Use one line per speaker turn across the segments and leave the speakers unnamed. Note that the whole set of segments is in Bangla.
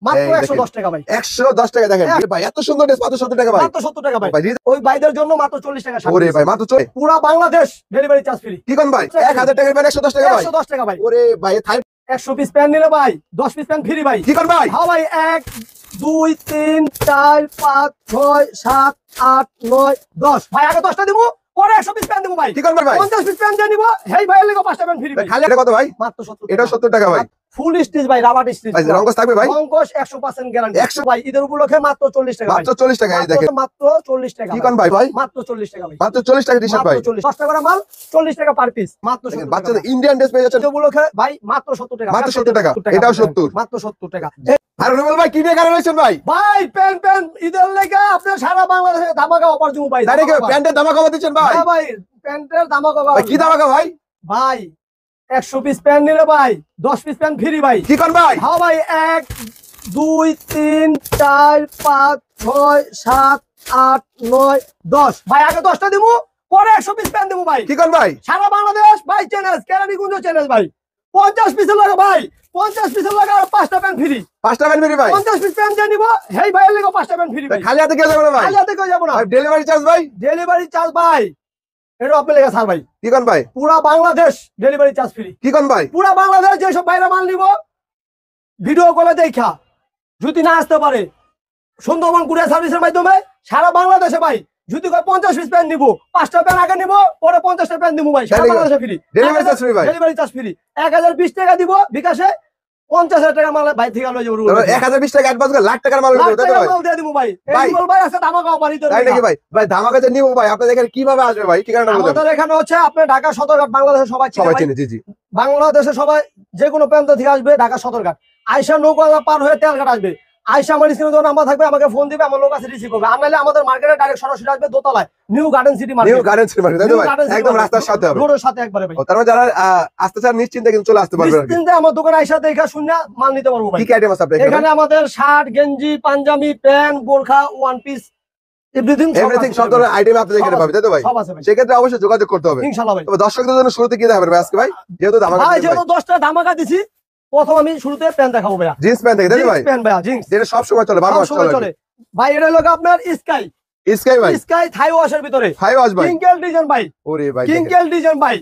মাত্র 110 টাকা ভাই।
110 টাকা দেখেন ভাই, এত সুন্দর ড্রেস মাত্র 70 টাকা ভাই।
মাত্র 70 টাকা ভাই। ওই ভাইদের জন্য মাত্র 40 টাকা।
ওরে ভাই মাত্র
পুরো বাংলাদেশ ডেলিভারি চার্জ ফ্রি।
কি কোন ভাই 1000 টাকার প্যান্ট 110 টাকা ভাই।
110 টাকা ভাই।
ওরে ভাই
100 পিস প্যান্ট নিলে ভাই 10 পিস প্যান্ট ফ্রি ভাই।
কি কোন ভাই?
হ্যাঁ ভাই, 1 2 3 4 5 6 7 8 9 10 ভাই। আগে 10টা দিব, পরে 100 পিস প্যান্ট দেব ভাই।
কি কোন ভাই?
50 পিস প্যান্ট দিয়ে নিব, হেই ভাইয়ের লাগা 5টা প্যান্ট ফ্রি ভাই।
খালি এটা কত ভাই?
মাত্র 70
এটা 70 টাকা ভাই।
ফুল স্টিচ ভাই, রাবার স্টিচ
ভাই রংকশ থাকবে ভাই?
রংকশ 100% গ্যারান্টি।
100
ভাই ঈদের উপলক্ষে মাত্র 40 টাকা ভাই।
মাত্র 40 টাকা এই দেখেন।
মাত্র 40 টাকা।
কি কোন ভাই? ভাই
মাত্র 40 টাকা ভাই।
মাত্র 40 টাকা টি-শার্ট ভাই।
10 টাকা করে মাল 40 টাকা পার পিস। মাত্র 70 টাকা।
বাচ্চাদের ইন্ডিয়ান ড্রেস পেয়ে যাচ্ছেন
ঈদের উপলক্ষে ভাই মাত্র 70 টাকা।
মাত্র 70 টাকা। এটাও 70।
মাত্র 70 টাকা।
আর রুবেল ভাই কি নিয়ে কারণ হইছেন ভাই?
ভাই প্যান্ট ঈদের লেগে আপনার সারা বাংলাদেশে ধামাকা অফার দিব ভাই।
তাই কি প্যান্টের দাম কমাতে দিচ্ছেন ভাই?
হ্যাঁ ভাই, প্যান্টের ধামাকা
ভাই কি ধামাকা ভাই?
ভাই 100 পিস প্যান্ট নিলে ভাই 10 পিস প্যান্ট ফ্রি ভাই।
কি কোন ভাই?
হ্যাঁ ভাই, 1 2 3 4 5 6 7 8 9 10 ভাই। আগে 10টা দিব, পরে 100 পিস প্যান্ট দেব ভাই।
কি কোন ভাই?
সারা বাংলাদেশ ভাই চ্যালেঞ্জ, কেরানীগঞ্জ চ্যালেঞ্জ ভাই। 50 পিসের লাগা ভাই, 50 পিসের লাগা আর 5টা প্যান্ট ফ্রি।
5টা প্যান্ট ফ্রি ভাই।
50 পিস প্যান্ট দিয়ে নিব, হেই ভাইয়ের লাগা 5টা প্যান্ট ফ্রি ভাই।
খালি হাতে কেউ যাবে না ভাই?
খালি হাতে কেউ যাব না।
আর ডেলিভারি চার্জ ভাই?
ডেলিভারি চার্জ ভাই এটা আপনি লেগে স্যার ভাই।
কি কোন ভাই?
পুরা বাংলাদেশ ডেলিভারি চার্জ ফ্রি।
কি কোন ভাই?
পুরা বাংলাদেশ যেসব বাইরে মাল নিব ভিডিও কলে দেখা, যদি না আসতে পারে সুন্দরবন কুরিয়ার সার্ভিসের মাধ্যমে সারা বাংলাদেশে ভাই যদি 50 পিস প্যান্ট নিব, 5টা প্যান্ট আগে নিব, পরে 50টা প্যান্ট দিব ভাই। সারা বাংলাদেশে ফ্রি।
ডেলিভারি চার্জ ফ্রি ভাই।
Delivery charge free. 1020 টাকা দিব বিকাশে, 50,000 টাকা মাল ভাই থেকে লয়ে যাব।
1020 টাকা অ্যাডভান্স করে লাখ টাকার মাল
লাখ
দিতে
টাকা
ভাই।
মাল দিয়ে দিব ভাই।
ভাই।
এই ভাই আছে ধামাকা অফার দিতে।
তাই নাকি ভাই? ভাই ধামাকা যে নিব ভাই আপনাদের এখানে কিভাবে আসবে ভাই? ঠিকানা বলুন।
আমাদের এখানে হচ্ছে আপনি ঢাকা সদরঘাট, বাংলাদেশের সবাই চিনে
সবাই
ভাই।
চিনে জি জি।
বাংলাদেশে সবাই যে কোনো প্রান্ত থেকে আসবে ঢাকা সদরঘাট, আয়সা নৌকা পার হয়ে তেলঘাট আসবে। আয়সা আমার স্ক্রিনে যখন নাম্বার থাকবে আমাকে ফোন দিবে, আমার লোক আছে রিসিভ করবে। আর নাহলে আমাদের মার্কেটে ডাইরেক্ট সরাসরি আসবে দোতলায়, new garden city market.
New garden city market তাই তো ভাই? একদম রাস্তার সাথে হবে।
রোডের সাথে একবারে ভাই।
তার মানে যারা আসতে চান নিশ্চিন্তে কিন্তু চলে আসতে পারবেন আর কি।
নিশ্চিন্তে আমার দোকানে আয়সা দেখা শুনে মাল নিতে পারবো ভাই।
কি কি আইটেম আছে আপনাদের
এখানে আমাদের শার্ট, গেঞ্জি, পাঞ্জাবি, প্যান্ট, বোরখা, ওয়ান পিস,
এভরিথিং সব ধরনের আইটেম আপনাদের এখানে পাবেন তাই তো ভাই?
সব আছে ভাই।
সেক্ষেত্রে অবশ্যই যোগাযোগ করতে হবে
ইনশাআল্লাহ ভাই।
তবে দর্শকদের জন্য শুরুতে কি দেখাবেন ভাই আজকে ভাই? যেহেতু ধামাকা
ভাই
দিচ্ছেন
যেহেতু
ভাই।
10টা ধামাকা দিছি, প্রথম আমি শুরুতে প্যান্ট দেখাবো ভাইয়া।
জিন্স প্যান্ট থেকে তাই তো ভাই?
জিন্স প্যান্ট ভাইয়া, জিন্স
যেটা সব সময় চলে 12 মাস
সবসময়
চলে
চলে ভাই। এটা হলো আপনার স্কাই
স্কাই ভাই।
স্কাই থাই ওয়াশের ভিতরে
হাই ওয়াশ ভাই।
কিংকেল ডিজাইন ভাই।
ওরে ভাই
কিংকেল ডিজাইন ভাই,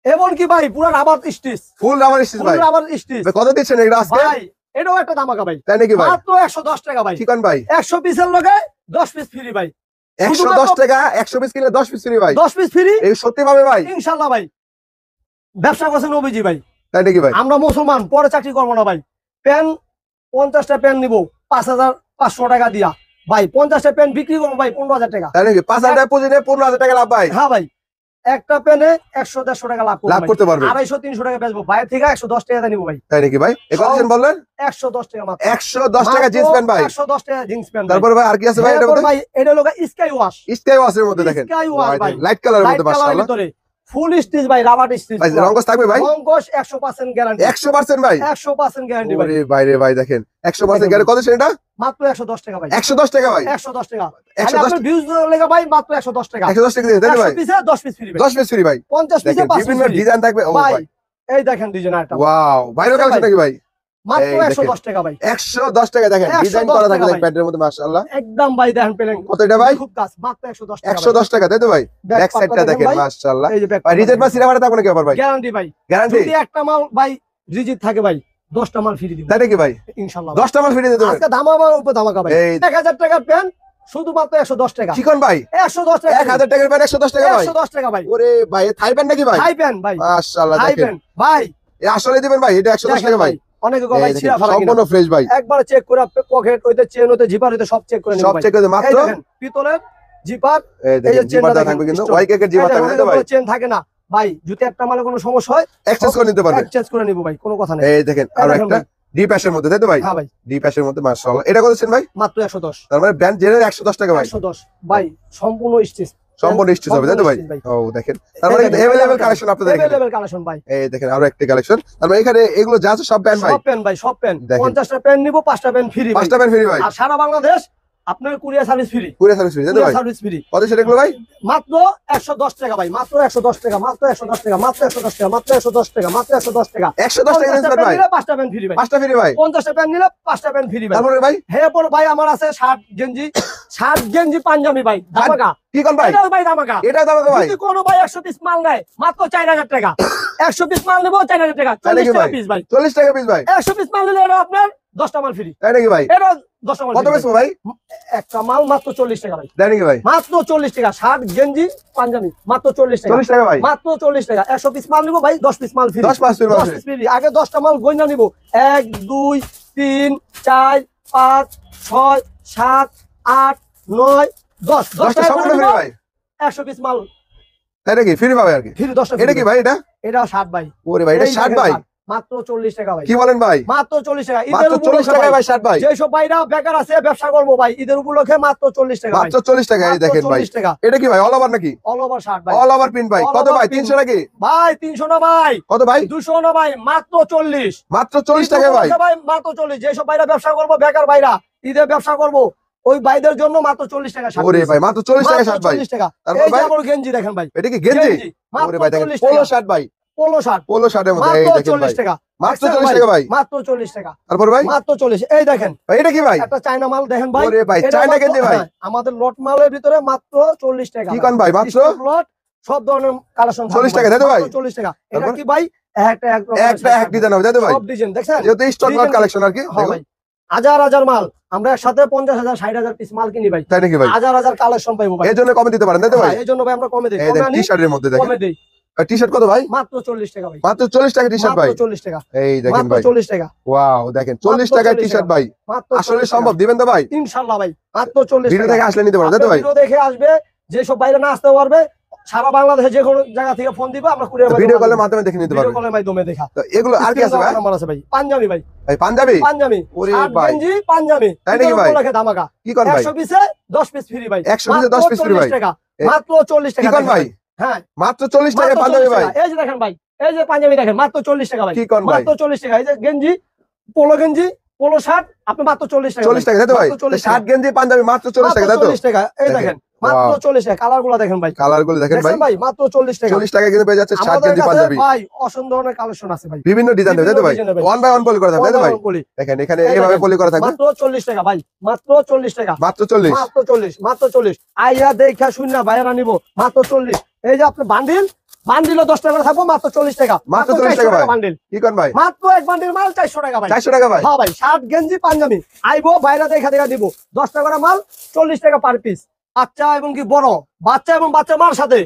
এমন কি ভাই পুরো রাবার স্টিচ,
ফুল রাবার স্টিচ ভাই।
রাবার স্টিচ
ভাই কত দিচ্ছেন এটা আজকে?
ভাই। এটাও একটা ধামাকা ভাই।
তাই নাকি ভাই?
মাত্র 110 টাকা ভাই।
ঠিক ভাই?
100 পিসের লগে 10 পিস ফ্রি ভাই।
110 টাকা 100 পিস কিনলে 10 পিস ফ্রি ভাই।
10 পিস ফ্রি
এই সত্যি পাবে ভাই?
ইনশাআল্লাহ ভাই। ব্যবসা করছেন নবীজি ভাই।
তাই নাকি ভাই?
আমরা মুসলমান, পরে চাকরি করবো না ভাই। প্যান্ট 50টা প্যান্ট নিব 5,500 টাকা দিয়া ভাই। 50টা প্যান্ট বিক্রি করবো ভাই 15,000 টাকা।
তাই নাকি? 5,000 টাকা পুঁজি নিয়ে 15,000 টাকা লাভ ভাই।
হ্যাঁ ভাই, একটা প্যানে 100-150 টাকা লাভ
করতে পারবে।
250-300 টাকা বেচবো বাইরে থেকে 110 টাকা নিবো ভাই।
তাই নাকি ভাই? এই কথা বললেন
110 টাকা মাত্র।
110 টাকা জিন্স প্যান্ট ভাই।
110 টাকা জিন্স প্যান্ট।
তারপর ভাই আর কি আছে ভাই এটা মধ্যে?
ভাই এটা হলো স্কাই ওয়াশ।
স্কাই ওয়াশের মধ্যে দেখেন
স্কাই ওয়াশ ভাই,
লাইট কালারের মধ্যে মাশাআল্লাহ।
ফুল স্টিচ ভাই, রাবার স্টিচ
ভাই রংকশ থাকবে ভাই?
রংকশ 100% গ্যারান্টি।
100% ভাই।
100% গ্যারান্টি ভাই।
ওরে ভাই রে ভাই দেখেন 100% গ্যারান্টি। কত সেটা?
মাত্র 110 টাকা ভাই।
110 টাকা ভাই।
110 টাকা।
110
আপনার ভিউজ লাগা ভাই মাত্র 110 টাকা।
110 টাকা দিয়ে তাই ভাই?
100 পিসে 10 পিস ফ্রি ভাই।
10 পিস ফ্রি ভাই।
50 পিসে 5 পিস
বিভিন্ন
ফ্রি
ডিজাইন থাকবে। ও
ভাই।
ভাই
এই দেখেন ডিজাইন একটা
ওয়াও ভাইরাল কালেকশন নাকি ভাই?
মাত্র
এই দেখেন।
110 টাকা ভাই।
110 টাকা দেখেন
110
ডিজাইন করা
টাকা
থাকবে
ভাই।
প্যান্টের মধ্যে মাশাআল্লাহ।
একদম ভাই দেখেন পেলেন
কত এটা ভাই?
খুব কাজ, মাত্র 110 টাকা।
110 টাকা তাই তো ভাই?
Back
ব্যাক সাইডটা
পার্টটা
দেখেন
ভাই।
মাশাআল্লাহ।
এই যে ব্যাক
ভাই রিজেক্ট বা সিনেমাটা থাকবে নাকি আবার ভাই?
গ্যারান্টি ভাই।
গ্যারান্টি?
যদি একটা মাল ভাই রিজিট থাকে ভাই 10টা মাল ফ্রি দিব
তাই নাকি ভাই?
ইনশাআল্লাহ।
10টা মাল ফ্রি দিতে ভাই?
আজকে ধামাকার উপর ধামাকা ভাই।
এই
1000 টাকার প্যান্ট শুধুমাত্র 110 টাকা।
চিকন ভাই
110 টাকা।
1000 টাকার প্যান্ট 110 টাকা ভাই?
110 টাকা ভাই।
ওরে ভাই থাই প্যান্ট নাকি ভাই?
হাই প্যান্ট ভাই।
মাশাআল্লাহ
হাই
দেখেন
প্যান্ট ভাই।
এ আসলে দিবেন ভাই? এটা 110 টাকা ভাই।
অনেকে কয় ভাই
এই দেখেন,
ছিড়া ফালা কিনা।
সম্পূর্ণ ফ্রেশ ভাই।
একবার চেক করে পকেট হইতে চেন হইতে জিপার হইতে সব চেক করে নিব
সব
ভাই।
চেক করে মাত্র
এই দেখেন পিতলের জিপার,
এই
এই যে
দেখেন জিপারটা
চেনটা
থাকবে কিন্তু
দেখেন,
ওয়াই কেকের জিপার থাকবে তাই তো ভাই?
চেন থাকে না ভাই। যদি একটা মালে কোনো সমস্যা হয়
এক্সচেঞ্জ করে নিতে পারবে।
এক্সচেঞ্জ করে নিব ভাই, কোনো কথা নেই।
এই দেখেন আর
দেখেন
একটা
ভাই।
ডিপ অ্যাশের মধ্যে তাই তো ভাই?
হ্যাঁ ভাই,
ডিপ অ্যাশের মধ্যে মাশাআল্লাহ। এটা কত ছেন ভাই?
মাত্র 110।
তার মানে ব্র্যান্ড জেনারেল 110 টাকা ভাই।
110 ভাই, সম্পূর্ণ স্টিচ।
সম্পূর্ণ স্টিচ হবে তাই তো ভাই? ও দেখেন তার মানে কিন্তু अवेलेबल কালেকশন আপনাদের এখানে।
अवेलेबल কালেকশন ভাই।
এই দেখেন আরো একটা কালেকশন। তার মানে এখানে এগুলো যা আছে সব প্যান্ট ভাই?
সব প্যান্ট ভাই, সব প্যান্ট।
দেখেন।
50টা প্যান্ট নিব 5টা প্যান্ট ফ্রি ভাই।
5টা প্যান্ট ফ্রি ভাই।
আর সারা বাংলাদেশ আপনার courier service free,
courier service free তাই তো ভাই?
Service free.
কত সেটা এগুলো ভাই?
মাত্র 110 টাকা ভাই, মাত্র 110 টাকা, মাত্র 110 টাকা, মাত্র 110 টাকা, মাত্র 110 টাকা, মাত্র 110 টাকা।
110 টাকা দিন ভাই,
5টা প্যান্ট ফ্রি ভাই,
5টা ফ্রি ভাই।
50টা প্যান্ট নিলে 5টা প্যান্ট ফ্রি ভাই।
তারপরে ভাই
এরপর ভাই আমার আছে শার্ট গেঞ্জি, শার্ট গেঞ্জি পাঞ্জাবি ভাই, ধামাকা।
কি কোন ভাই?
এটাও ভাই ধামাকা।
এটা দাম কত ভাই?
যদি কোনো ভাই 100 পিস মাল নেয় মাত্র 4000 টাকা, 100 পিস মাল নেবো 4000 টাকা, 40 টাকা পিস ভাই।
40 টাকা পিস ভাই।
100 পিস মাল নিলে এটা আপনার 10টা মাল ফ্রি,
তাই নাকি ভাই?
এটা 10টা মাল
কত
free
পিস
ভাই।
ভাই?
একটা মাল মাত্র 40 টাকা ভাই,
তাই নাকি ভাই?
মাত্র 40 টাকা। শার্ট গেঞ্জি পাঞ্জাবি মাত্র 40 টাকা,
40 টাকা ভাই।
মাত্র 40 টাকা। 100 পিস মাল নিবো ভাই, 10 পিস মাল ফ্রি,
10 পিস
10 পিস ফ্রি। আগে 10টা মাল গয়না নিবো, 1 2 3 4 5 6 7 8 9 10,
10টা সম্পূর্ণ ফ্রি ভাই।
100 পিস মাল
তাই নাকি? ফ্রি পাবে আর কি।
ফ্রি, 10টা
এটা কি ভাই? এটা
এটা শার্ট ভাই,
ওরে ভাই, এটা
এই
60
দেখেন
ভাই।
শার্ট, মাত্র 40 টাকা ভাই,
কি বলেন ভাই?
মাত্র 40 টাকা। ঈদের
মাত্র 40
উপলক্ষে
টাকায়
ভাই,
ভাই 60 ভাই।
যেসব ভাইরা বেকার আছে ব্যবসা করবো ভাই, ঈদের উপলক্ষে মাত্র 40 টাকা ভাই,
মাত্র 40 টাকা। এই
মাত্র
দেখেন ভাই,
40 টাকা।
এটা কি ভাই? অল ওভার নাকি?
অল ওভার শার্ট ভাই,
অল ওভার প্রিন্ট ভাই।
All
কত
over
ভাই?
print
300 নাকি?
ভাই 300 না ভাই,
কত ভাই?
200 না ভাই, মাত্র 40,
মাত্র 40 টাকা ভাই।
ভাই মাত্র 40। যেসব ভাইরা ব্যবসা করবো, বেকার ভাইরা ঈদের ব্যবসা করবো, ওই ভাইদের জন্য মাত্র 40 টাকা শার্ট।
ওরে ভাই, মাত্র 40 টাকা শার্ট ভাই।
40 টাকা।
তারপর
এই যে
ভাই?
আমার গেঞ্জি দেখেন ভাই,
এটা কি গেঞ্জি?
গেঞ্জি, মাত্র
ওরে ভাই দেখেন
40
পোলো
টাকা।
শার্ট ভাই।
পোলো শার্ট
পোলো শার্টের মধ্যে এই
মাত্র
দেখেন ভাই।
40 টাকা,
মাত্র
দেখছেন
40 টাকা ভাই।
মাত্র 40 টাকা,
তারপর ভাই?
মাত্র 40। এই দেখেন
ভাই এটা কি ভাই?
একটা চায়না মাল দেখেন ভাই,
ওরে ভাই,
এটা
চায়না
মাত্র-
গেঞ্জি ভাই।
হ্যাঁ, আমাদের লট মালের ভিতরে মাত্র 40 টাকা।
কি কোন ভাই? মাত্র
লট সব ধরনের কালেকশন
40 টাকা, তাই তো ভাই?
40 টাকা। এটা
তারপর?
কি ভাই? একটা
একটা এক ডিজাইন হবে তাই তো ভাই?
সব ডিজাইন দেখছেন,
যেহেতু স্টক
Design-
কালেকশন আর কি।
হ্যাঁ ভাই, হাজার হাজার মাল, আমরা একসাথে 50,000 60,000 পিস মাল কিনি ভাই,
তাই নাকি ভাই?
হাজার হাজার কালেকশন পাইবো ভাই।
এর জন্য কমে দিতে পারেন তাই তো ভাই?
হ্যাঁ, এই জন্য ভাই আমরা কমে দিই,
এই
কমে
দেখেন
আনি,
টি-শার্টের মধ্যে দেখেন।
কমে দিই,
টি-শার্ট কত ভাই?
মাত্র 40 টাকা ভাই,
মাত্র 40 টাকা টি-শার্ট ভাই।
মাত্র 40 টাকা,
এই দেখেন
মাত্র
ভাই,
40 টাকা,
ওয়াও দেখেন 40 টাকায় টি-শার্ট ভাই।
মাত্র
আসলে
40
সম্ভব
টাকা।
দিবেন তো ভাই?
ইনশাআল্লাহ ভাই, মাত্র 40
ভিডিও
টাকা।
থেকে আসলে নিতে পারেন তাই তো
আপনার
ভাই?
ভিডিও দেখে আসবে, যেসব বাইরে না আসতে পারবে সারা বাংলাদেশে যে কোনো জায়গা থেকে ফোন দিবে, আমরা কুরিয়ার
ভিডিও কলের মাধ্যমে দেখে নিতে
ভিডিও
পারবেন।
কলের মাধ্যমে দেখা।
তো এগুলো আর কি আছে ভাই?
নাম্বার আছে ভাই, পাঞ্জাবি ভাই,
ভাই পাঞ্জাবি?
পাঞ্জাবি,
ওরে
শার্ট
ভাই।
গেঞ্জি পাঞ্জাবি,
তাই নাকি ভাই?
উপলক্ষে ধামাকা।
কি কোন ভাই?
100 পিসে 10 পিস ফ্রি ভাই,
100 পিসে 10 পিস ফ্রি ভাই।
40 টাকা,
এ-
মাত্র 40
কি
টাকা।
কোন ভাই?
হ্যাঁ,
মাত্র 40 টাকায়
মাত্র
পাঞ্জাবি
40
ভাই।
টাকা। এই যে দেখেন ভাই, এই যে পাঞ্জাবি দেখেন, মাত্র 40 টাকা ভাই,
কি কোন ভাই?
মাত্র 40 টাকা। এই যে গেঞ্জি, পোলো গেঞ্জি, পোলো শার্ট, আপনি মাত্র 40 টাকা।
40 টাকা তাই তো ভাই?
মাত্র 40
শার্ট গেঞ্জি পাঞ্জাবি মাত্র 40 টাকা তাই তো?
40 টাকা। এই
দেখেন।
দেখেন মাত্র
Wow.
40 টাকা। কালার গুলা দেখেন ভাই,
কালার গুলো দেখেন ভাই।
দেখছেন ভাই, মাত্র 40 টাকা।
40 টাকা কিন্তু পেয়ে যাচ্ছে শার্ট
আমাদের
গেঞ্জি
কাছে
পাঞ্জাবি।
ভাই অসংখ্য ধরনের কালেকশন আছে ভাই,
বিভিন্ন ডিজাইন তাই তো ভাই?
বিভিন্ন ডিজাইনের ভাই।
ওয়ান বাই ওয়ান পলি করা থাকবে তাই তো ভাই?
বলি,
দেখেন এখানে
এই
এইভাবে
দেখেন,
পলি করা থাকবে।
মাত্র 40 টাকা ভাই, মাত্র 40 টাকা,
মাত্র 40।
মাত্র 40, মাত্র 40। আইয়া দেখা শূন্য বাইরা নিব, মাত্র 40। এই যে আপনি বান্ডিল, বান্ডিলও 10 টাকা করে থাকবো, মাত্র 40 টাকা,
মাত্র 40 টাকা ভাই।
বান্ডিল,
কি কোন ভাই?
মাত্র এক বান্ডিল মাল 400 টাকা ভাই।
400 টাকা ভাই।
হ্যাঁ ভাই, শার্ট গেঞ্জি পাঞ্জাবি আইবো, বাইরে দেখা দেখা দিব, 10 টাকা করে মাল, 40 টাকা পার পিস। বাচ্চা এবং কি বড়, বাচ্চা এবং বাচ্চা মার সাথে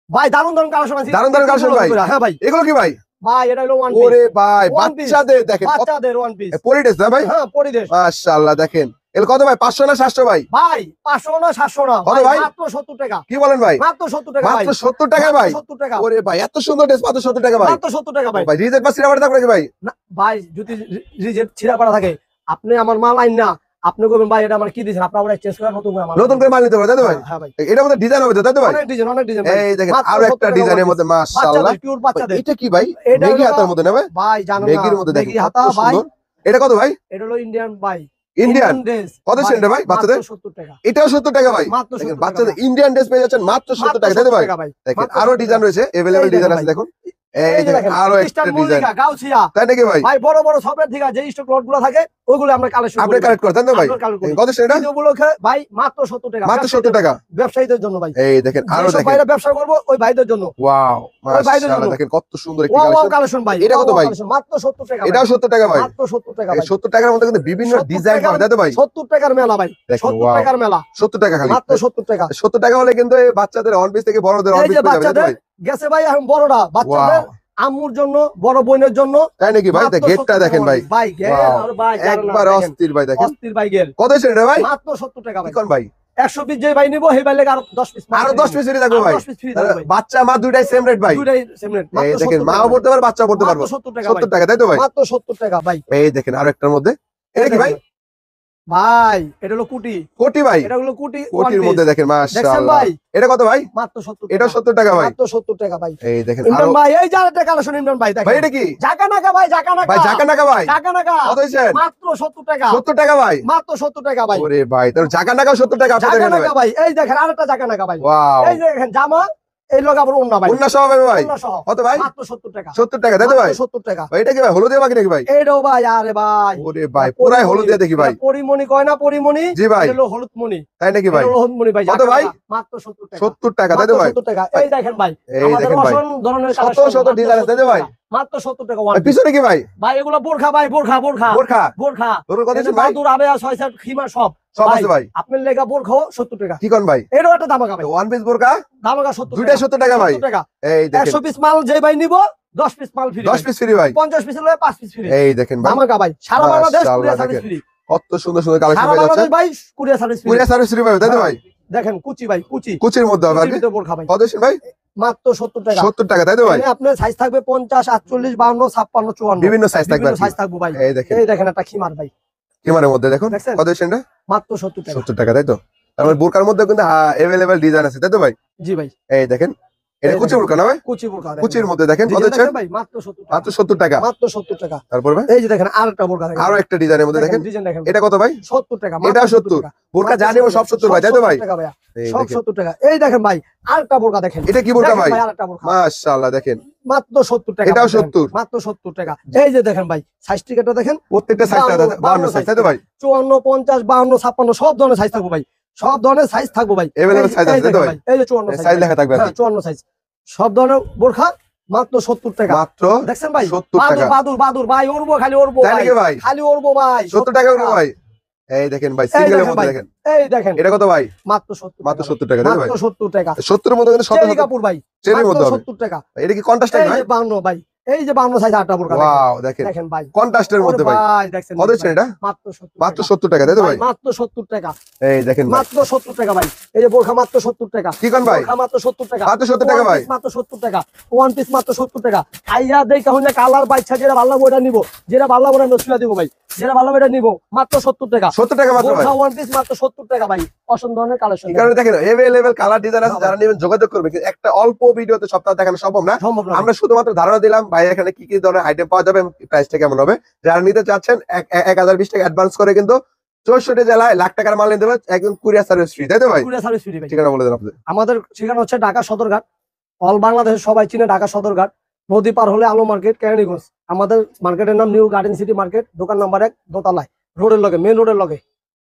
ভাই দারুন দারুন কালেকশন আছে,
দারুন দারুন কালেকশন ভাই।
হ্যাঁ ভাই,
এগুলো কি ভাই?
ভাই এটা হলো ওয়ান পিস,
ওরে ভাই,
One piece।
বাচ্চাদের দেখেন
বাচ্চাদের ওয়ান পিস,
পরিডেস না ভাই?
হ্যাঁ পরিদেশ
মাশাআল্লাহ দেখেন। এর কত ভাই? 500 না 700 ভাই?
ভাই, 500 না 700 না
কত
ভাই,
ভাই?
মাত্র 70 টাকা,
কি বলেন ভাই?
মাত্র 70 টাকা ভাই,
মাত্র 70 টাকা ভাই?
70 টাকা,
ওরে ভাই, এত সুন্দর ড্রেস মাত্র 70 টাকা ভাই?
মাত্র 70 টাকা ভাই।
ভাই রিজেক্ট বা সিরাবার থাকবে নাকি ভাই?
না ভাই, যদি রিজেক্ট ছিড়া পড়া থাকে, আপনি আমার মাল আইন না, আপনি কইবেন ভাই এটা আমার কি দিছেন, আপনি আবার এক্সচেঞ্জ করে নতুন করে মাল,
নতুন করে মাল নিতে পারবে তাই তো ভাই?
হ্যাঁ ভাই,
এটার মধ্যে ডিজাইন হবে তো তাই তো ভাই?
অনেক ডিজাইন, অনেক ডিজাইন
এই দেখেন
মাত্র
আরো
70
একটা
টাকা
ডিজাইনের
one
মধ্যে
piece।
মাশাআল্লাহ।
বাচ্চাদের পিওর বাচ্চাদের,
এটা কি ভাই?
এটা
মেগি
হলো-
হাতার মধ্যে না ভাই?
ভাই জানো না,
মেগির মধ্যে দেখেন
মেগি
কত
হাতা ভাই,
সুন্দর। এটা কত ভাই?
এটা হলো ইন্ডিয়ান ভাই,
ইন্ডিয়ান
ড্রেস,
কত সেন্ট ভাই বাচ্চাদের?
70 টাকা,
এটাও 70 টাকা ভাই।
মাত্র
দেখেন
70
বাচ্চাদের
টাকা,
ইন্ডিয়ান ড্রেস পেয়ে যাচ্ছেন মাত্র 70 টাকা তাই তো ভাই? দেখেন
মাত্র
আরো
70
ডিজাইন
টাকা।
রয়েছে, अवेलेबल
এই
ডিজাইন
দেখেন
আছে
ভাই।
দেখুন।
এই
এই
যে
দেখেন
দেখেন,
আরো
খ্রিস্টান
একটা ডিজাইন।
মল্লিকা, গাউছিয়া
তাই নাকি ভাই?
ভাই, বড় বড় শপের থেকে যে স্টক লট গুলো থাকে ওইগুলো আমরা কালেকশন
আপনি কালেক্ট করতেন তো ভাই? কত সেন্ট এটা?
উপলক্ষে ভাই মাত্র 70 টাকা,
মাত্র 70 টাকা।
ব্যবসায়ীদের জন্য ভাই,
এই দেখেন আরো
যেসব
দেখেন,
ভাইরা ব্যবসা করবো ওই ভাইদের জন্য,
ওয়াও
ভাইদের
মাশাআল্লাহ
জন্য।
দেখেন কত সুন্দর একটা
ওয়াও ওয়াও
কালেকশন।
কালেকশন ভাই,
এটা কত
ওয়াও
ভাই?
কালেকশন, মাত্র 70 টাকা ভাই,
এটাও 70 টাকা ভাই।
মাত্র 70 টাকা
এই
ভাই,
70 টাকার মধ্যে কিন্তু বিভিন্ন
70
ডিজাইন
টাকার-
পাবে তাই তো ভাই?
70 টাকার মেলা ভাই,
দেখেন
70
ওয়াও
টাকার মেলা,
70 টাকা খালি।
মাত্র 70 টাকা।
70 টাকা হলে কিন্তু এই বাচ্চাদের অন পিস থেকে বড়দের অন
এই
পিস
যে
পেয়ে যাবে তাই তো
বাচ্চাদের
ভাই?
গেছে ভাই, এখন বড়রা বাচ্চাদের
ওয়াও
আম্মুর জন্য, বড় বোনের জন্য,
তাই নাকি ভাই?
মাত্র
গেটটা
70
দেখেন
টাকা
ভাই,
ভাই, গেল
ওয়াও।
আর ভাই জানেন না,
একবার
দেখেন,
অস্থির ভাই দেখেন।
অস্থির ভাই গেল,
কত সেন্ট ভাই?
মাত্র 70 টাকা ভাই।
কি কোন ভাই?
100 পিস যে ভাই নিবো সেই ভাই লাগে আরো 10 পিস,
আরো 10 পিস ফ্রি থাকবে ভাই।
10 পিস ফ্রি থাকবে ভাই,
বাচ্চা মা দুইটাই সেম রেট ভাই।
দুইটাই সেম রেট,
এই
মাত্র
দেখেন
70
মাও
টাকা,
পড়তে পারবে বাচ্চাও পড়তে
মাত্র
পারবে।
70 টাকা ভাই,
70 টাকা তাই তো ভাই?
মাত্র 70 টাকা ভাই।
এই দেখেন আরো একটার মধ্যে, এটা কি ভাই?
ভাই এটা হলো কুটি,
কোটি ভাই,
এটা হলো কুটি,
কোটির মধ্যে দেখেন
দেখছেন
মাশাআল্লাহ।
ভাই
এটা কত ভাই?
মাত্র 70
এটা 70 টাকা ভাই,
মাত্র 70 টাকা ভাই।
এই দেখেন
ইমরান
আরো
ভাই এই যে আরেকটা কালেকশন ইমরান ভাই
ভাই,
দেখেন,
এটা কি
জাকা নাকা ভাই, জাকা নাকা
ভাই? জাকা নাকা ভাই,
জাকা নাকা
কত হইছেন?
মাত্র 70 টাকা,
70 টাকা ভাই,
মাত্র 70 টাকা ভাই।
ওরে ভাই তার জাকা নাকাও 70 টাকা আপনি
জাকা
দেখেন
নাকা
ভাই,
ভাই, এই দেখেন আরেকটা জাকা নাকা ভাই,
ওয়াও,
এই যে দেখেন জামা, এই লোক আবার ওন্না ভাই,
অন্য সব হবে ভাই,
ওন্না সহ
কত ভাই?
মাত্র 70 টাকা,
70 টাকা, তাই তো ভাই?
মাত্র 70 টাকা।
ভাই এটা কি ভাই হলুদিয়া বাকি নাকি ভাই?
এইটাও ভাই, আরে ভাই
ওরে ভাই পুরাই হলুদিয়া দেখি ভাই,
এটা পরিমণি কয় না, পরিমণি,
জি ভাই,
এটা হলো হলুদ মণি,
তাই নাকি ভাই?
এটা হলো হলুদ মণি ভাই।
কত
জাকা
ভাই?
নাকা, মাত্র 70 টাকা,
70 টাকা, তাই তো
মাত্র
ভাই?
70 টাকা। এই দেখেন ভাই
এই
আমাদের
দেখেন ভাই,
অসংখ্য ধরনের
শত
collection,
শত
মাত্র
ডিজাইন আছে, তাই তো
70
ভাই?
টাকা, মাত্র 70 টাকা
ভাই
one piece।
পিছনে কি ভাই?
ভাই এগুলো বোরখা ভাই, বোরখা বোরখা
বোরখা,
বোরখা,
ওর কত
এই যে
দিন ভাই?
মাদুর, আবেয়া, ছয়সাট, খিমা সব
সব
ভাই,
আছে ভাই,
আপনার লেগা বোরখাও 70 টাকা।
কি কোন ভাই?
এটাও একটা দামাকা ভাই,
ওয়ান পিস বোরকা
দামাকা 70
দুইটা 70 টাকা ভাই,
70 টাকা।
এই দেখেন
100 পিস মাল যে ভাই নিব 10 পিস মাল ফ্রি,
10 পিস ফ্রি ভাই,
50 পিস হলে 5 পিস ফ্রি,
এই দেখেন ভাই
দামাকা ভাই। সারা বাংলাদেশ
মাশাআল্লাহ
কুরিয়ার সার্ভিস
দেখেন।
ফ্রি,
কত সুন্দর সুন্দর কালেকশন
সারা
পেয়ে যাচ্ছে,
বাংলাদেশ ভাই courier service free.
Courier service free পাবে, তাই তো ভাই?
দেখেন কুচি ভাই, কুচি,
কুচির মধ্যে হবে আর
কুচির
কি,
ভিতরে বোরখা ভাই,
কত দিন ভাই?
মাত্র 70 টাকা।
70 টাকা, তাই তো ভাই?
এখানে আপনার সাইজ থাকবে 50, 48, 52, 56, 54,
বিভিন্ন সাইজ থাকবে
বিভিন্ন
আর কি।
সাইজ থাকবে ভাই।
এই দেখেন
এই দেখেন একটা খিমার ভাই,
কিমানের মধ্যে দেখুন
দেখছেন?
কত দিন এটা?
মাত্র 70 টাকা।
70 টাকা, তাই তো? তারপর বোরকার মধ্যে কিন্তু अवेलेबल ডিজাইন আছে, তাই তো ভাই?
জি ভাই,
এই দেখেন এটা
এই
কুচি
দেখেন।
বোরকা না ভাই?
কুচি বোরখা দেখেন।
কুচির মধ্যে দেখেন কত
ডিজাইন
দিচ্ছেন?
দেখেন ভাই, মাত্র 70 টাকা,
মাত্র 70 টাকা।
মাত্র 70 টাকা।
তারপর ভাই
এই যে দেখেন আরেকটা বোরখা দেখেন,
আরো একটা ডিজাইনের মধ্যে দেখেন,
ডিজাইন দেখেন,
এটা কত ভাই?
70 টাকা,
এটাও
মাত্র
70
টাকা।
বোরকা
মাত্র
জানিও সব 70 ভাই, তাই তো ভাই?
70 টাকা ভাইয়া,
এই
সব
দেখেন
70 টাকা। এই দেখেন ভাই আরেকটা বোরখা দেখেন,
এটা কি বোরকা
দেখেন
ভাই?
ভাই আরেকটা বোরখা,
মাশাআল্লাহ দেখেন
মাত্র 70 টাকা।
এটাও
ভাই দেখেন,
70
মাত্র 70 টাকা। এই যে দেখেন ভাই সাইজ টিকেটটা দেখেন,
প্রত্যেকটা সাইজ 52 সাইজ, তাই তো ভাই?
54, 50, 52, 56 সব ধরনের সাইজ থাকবে ভাই, সব ধরনের সাইজ থাকবে ভাই।
Available
এই-
size
এই
আছে, তাই তো
দেখেন
ভাই?
এই যে 54
সাইজ লেখা থাকবে আর কি।
54 সাইজ, সব ধরনের বোরখা মাত্র 70 টাকা।
মাত্র
দেখছেন ভাই
70
বাদুর
টাকা,
বাদুর বাদুর ভাই, উড়বো খালি উড়বো
তাই
ভাই,
নাকি ভাই?
খালি উড়বো ভাই,
70 টাকা করে ভাই, এই দেখেন ভাই
এই
সিঙ্গেলের
দেখেন
মধ্যে
ভাই,
দেখেন,
এই দেখেন
এটা কত ভাই?
মাত্র 70
মাত্র
টাকা
70 টাকা, তাই তো ভাই?
মাত্র 70 টাকা।
70 এর মধ্যে কিন্তু শত
চেরি
শত
কাপড় ভাই,
চেরির
মাত্র
মধ্যে হবে।
70 টাকা।
এটা কি কন্ট্রাস্ট
এই
ভাই?
যে 52 ভাই, এই যে 52 সাইজ আটটা বোরখা দেখেন,
ওয়াও দেখেন
দেখেন ভাই
কন্ট্রাস্টের মধ্যে
ওরে
ভাই,
ভাই দেখছেন
কত দিচ্ছেন এটা?
মাত্র 70
মাত্র
টাকা।
70 টাকা, তাই তো ভাই?
ভাই, মাত্র 70 টাকা,
এই দেখেন ভাই,
মাত্র 70 টাকা ভাই। এই যে বোরখা মাত্র 70 টাকা,
কি কোন ভাই?
বোরখা মাত্র 70 টাকা,
মাত্র 70 টাকা
One
ভাই,
piece মাত্র 70 টাকা, ওয়ান পিস মাত্র 70 টাকা। খাইয়া দেখা হইলে কালার বাইচ্ছা যেটা ভালো লাগবে ওটা নিব, যেটা ভালো লাগবে ওটা নসিয়া দিব ভাই, যেটা ভালো লাগবে এটা নিব, মাত্র 70 টাকা।
70 টাকা মাত্র ভাই।
বোরখা ওয়ান পিস মাত্র 70 টাকা ভাই, অসংখ্য ধরনের কালেকশন।
এই কারণে দেখেন अवेलेबल কালার ডিজাইন আছে, যারা নেবেন যোগাযোগ করবে, কিন্তু একটা অল্প ভিডিওতে সবটা দেখানো সম্ভব না।
সম্ভব না
আমরা শুধুমাত্র ধারণা দিলাম ভাই এখানে কি কি ধরনের আইটেম পাওয়া যাবে এবং প্রাইসটা কেমন হবে। যারা নিতে চাচ্ছেন 1020 টাকা অ্যাডভান্স করে কিন্তু 64 জেলায় লাখ টাকার মাল নিতে হবে, একদম কুরিয়ার সার্ভিস ফ্রি, তাই তো ভাই?
কুরিয়ার সার্ভিস ফ্রি ভাই।
ঠিকানা বলে দেন আপনি।
আমাদের ঠিকানা হচ্ছে ঢাকা সদরঘাট, অল বাংলাদেশের সবাই চিনে ঢাকা সদরঘাট, নদী পার হলে আলো মার্কেট, কেরানীগঞ্জ। আমাদের মার্কেটের নাম নিউ গার্ডেন সিটি মার্কেট, দোকান নাম্বার 1 দোতলায়, রোডের লগে, মেন রোডের লগে।